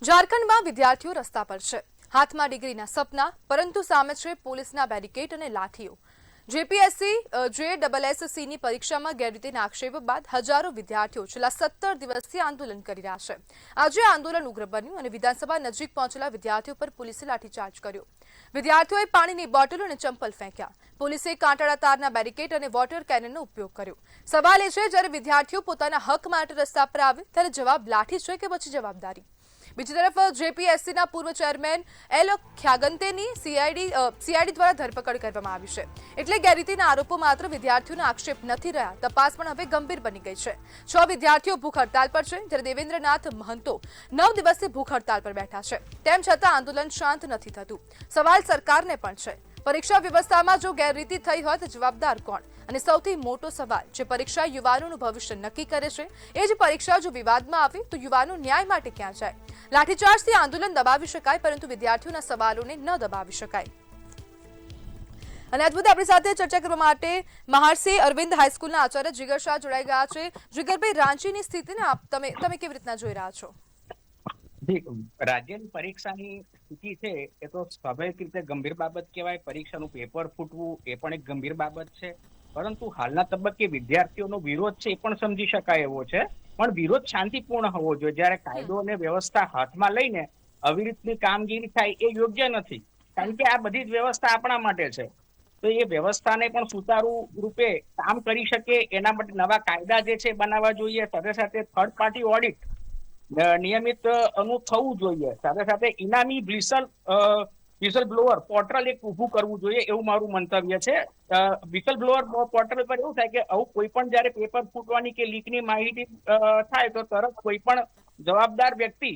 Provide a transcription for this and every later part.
ઝારખંડમાં વિદ્યાર્થીઓ રસ્તા પર છે, હાથમાં ડિગ્રીના સપના, પરંતુ સામે છે પોલીસના બેરિકેડ અને લાઠીઓ। જેપીએસસી JSSCની પરીક્ષામાં ગેરરીતિના આક્ષેપ બાદ હજારો વિદ્યાર્થીઓ છેલ્લા 17 દિવસથી આંદોલન કરી રહ્યા છે। આજે આંદોલન ઉગ્ર બન્યું અને વિધાનસભા નજીક પહોંચેલા વિદ્યાર્થીઓ પર પોલીસે લાઠીચાર્જ કર્યો। વિદ્યાર્થીઓએ પાણીની બોટલો અને ચંપલ ફેંક્યા। પોલીસે કાંટાળા તારના બેરિકેડ અને વોટર કેનનનો ઉપયોગ કર્યો। સવાલ એ છે, જ્યારે વિદ્યાર્થીઓ પોતાના હક માટે રસ્તા પર આવે ત્યારે જવાબ લાઠી છે કે પછી જવાબદારી? બીજી તરફ જેપીએસસીના પૂર્વ ચેરમેન એલ ખ્યાગંતેની સીઆઈડી દ્વારા ધરપકડ કરવામાં આવી છે। એટલે ગેરરીતિના આરોપો માત્ર વિદ્યાર્થીઓના આક્ષેપ નથી રહ્યા, તપાસ પણ હવે ગંભીર બની ગઈ છે। 6 વિદ્યાર્થીઓ ભૂખ હડતાલ પર છે, જ્યારે દેવેન્દ્રનાથ મહંતો 9 દિવસથી ભૂખ હડતાલ પર બેઠા છે। તેમ છતાં આંદોલન શાંત નથી થતું। સવાલ સરકારને પણ છે, પરીક્ષા વ્યવસ્થામાં જો ગેરરીતિ થઈ હોય તો જવાબદાર કોણ? અને સૌથી મોટો સવાલ, જે પરીક્ષા યુવાનોનું ભવિષ્ય નક્કી કરે છે, એ જ પરીક્ષા જો વિવાદમાં આવે તો યુવાનો ન્યાય માટે ક્યાં જાય? લાઠીચાર્જથી આંદોલન દબાવી શકાય, પરંતુ વિદ્યાર્થીઓના સવાલોને ન દબાવી શકાય। અને આ મુદ્દે આપણી સાથે ચર્ચા કરવા માટે મહર્ષિ અરવિંદ હાઈસ્કૂલના આચાર્ય જીગર શાહ જોડાઈ ગયા છે। જીગરભાઈ, રાંચીની સ્થિતિને તમે કેવી રીતના જોઈ રહ્યા છો? રાજ્યની પરીક્ષાની સ્થિતિ છે એ તો સ્વાભાવિક રીતે ગંભીર બાબત કહેવાય। પરીક્ષાનું પેપર ફૂટવું એ પણ એક ગંભીર બાબત છે, પરંતુ હાલના તબક્કે વિદ્યાર્થીઓનો વિરોધ છે એ પણ સમજી શકાય એવો છે, પણ વિરોધ શાંતિપૂર્ણ હોવો જોઈએ। જ્યારે કાયદો અને વ્યવસ્થા હાથમાં લઈને આવી રીતની કામગીરી થાય એ યોગ્ય નથી, કારણ કે આ બધી જ વ્યવસ્થા આપણા માટે છે। તો એ વ્યવસ્થાને પણ સુચારુ રૂપે કામ કરી શકે એના માટે નવા કાયદા જે છે બનાવવા જોઈએ। સાથે સાથે થર્ડ પાર્ટી ઓડિટ નિયમિત થવું જોઈએ। સાથે સાથે ઇનામી વિસલ બ્લોઅર પોર્ટલ એક ઊભું કરવું જોઈએ, એવું મારું મંતવ્ય છે। વિસલ બ્લોઅર પોર્ટલ પર એવું થાય કે આવું કોઈ પણ જયારે પેપર ફૂટવાની કે લીકની માહિતી થાય તો તરત કોઈ પણ જવાબદાર વ્યક્તિ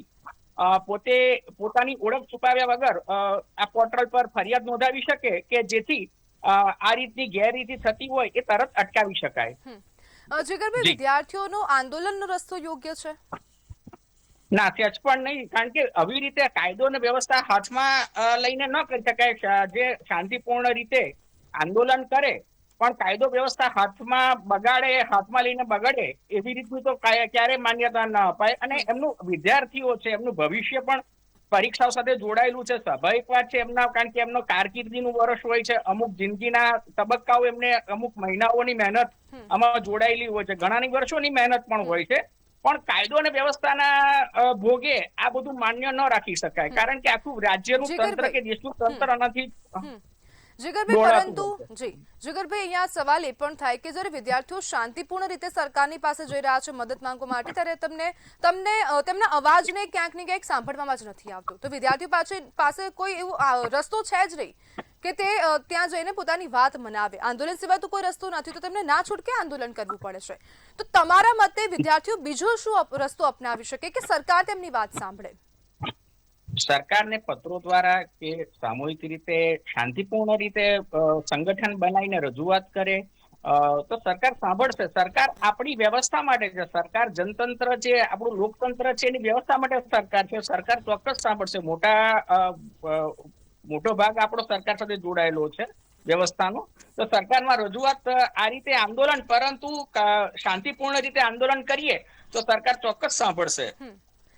પોતાની ઓળખ છુપાવ્યા વગર આ પોર્ટલ પર ફરિયાદ નોંધાવી શકે કે જેથી આ રીતની ગેરરીતિ થતી હોય એ તરત અટકાવી શકાય। જીગરભાઈ, વિદ્યાર્થીઓનો આંદોલનનો રસ્તો યોગ્ય છે? ના, સચ પણ નહીં, કારણ કે આવી રીતે કાયદો અને વ્યવસ્થા હાથમાં લઈને ન કરી શકાય। જે શાંતિપૂર્ણ રીતે આંદોલન કરે પણ કાયદો વ્યવસ્થા હાથમાં લઈને બગાડે એવી રીતનું તો ક્યારે માન્યતા ન અપાય। અને એમનું વિદ્યાર્થીઓ છે, એમનું ભવિષ્ય પણ પરીક્ષાઓ સાથે જોડાયેલું છે, સ્વાભાવિક વાત છે એમના, કારણ કે એમનો કારકિર્દીનું વર્ષ હોય છે, અમુક જિંદગીના તબક્કાઓ એમને અમુક મહિનાઓની મહેનત આમાં જોડાયેલી હોય છે, ઘણાની વર્ષોની મહેનત પણ હોય છે। પણ કાયદો અને વ્યવસ્થાના ભોગે આ બધું માન્ય ન રાખી શકાય, કારણ કે આખું રાજ્યનું તંત્ર કે દેશનું તંત્ર આનાથી જીગરભાઈ, અહીંયા સવાલ એ પણ થાય કે જ્યારે વિદ્યાર્થીઓ શાંતિપૂર્ણ રીતે સરકારની પાસે જઈ રહ્યા છે મદદ માંગવા માટે, ત્યારે તમને તેમના અવાજને ક્યાંક ને ક્યાંક સાંભળવામાં જ નથી આવતો। તો વિદ્યાર્થીઓ પાસે કોઈ એવો રસ્તો છે જ નહીં કે તે ત્યાં જઈને પોતાની વાત મનાવે। આંદોલન સિવાય તો કોઈ રસ્તો નથી, તો તેમને ના છૂટકે આંદોલન કરવું પડે છે। તો તમારા મતે વિદ્યાર્થીઓ બીજો શું રસ્તો અપનાવી શકે કે સરકાર તેમની વાત સાંભળે? સરકારને પત્રો દ્વારા કે સામૂહિક રીતે શાંતિપૂર્ણ રીતે સંગઠન બનાવીને રજૂઆત કરે તો સરકાર સાંભળશે। સરકાર આપણી વ્યવસ્થા માટે છે, સરકાર જનતંત્ર છે, આપણું લોકતંત્ર છે, એની વ્યવસ્થા માટે સરકાર છે। સરકાર ચોક્કસ સાંભળશે। મોટો ભાગ આપણો સરકાર સાથે જોડાયેલો છે વ્યવસ્થાનો, તો સરકારમાં રજૂઆત આ રીતે આંદોલન, પરંતુ શાંતિપૂર્ણ રીતે આંદોલન કરીએ તો સરકાર ચોક્કસ સાંભળશે।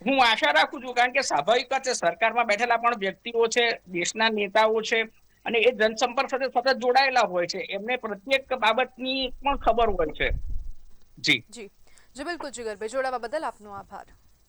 હું આશા રાખું છું, કારણ કે સ્વાભાવિક છે સરકારમાં બેઠેલા પણ વ્યક્તિઓ છે, દેશના નેતાઓ છે, અને એ જનસંપર્ક સાથે સતત જોડાયેલા હોય છે, એમને પ્રત્યેક બાબતની પણ ખબર હોય છે। જી બિલકુલ જીગરભાઈ, જોડાવા બદલ આપનો આભાર।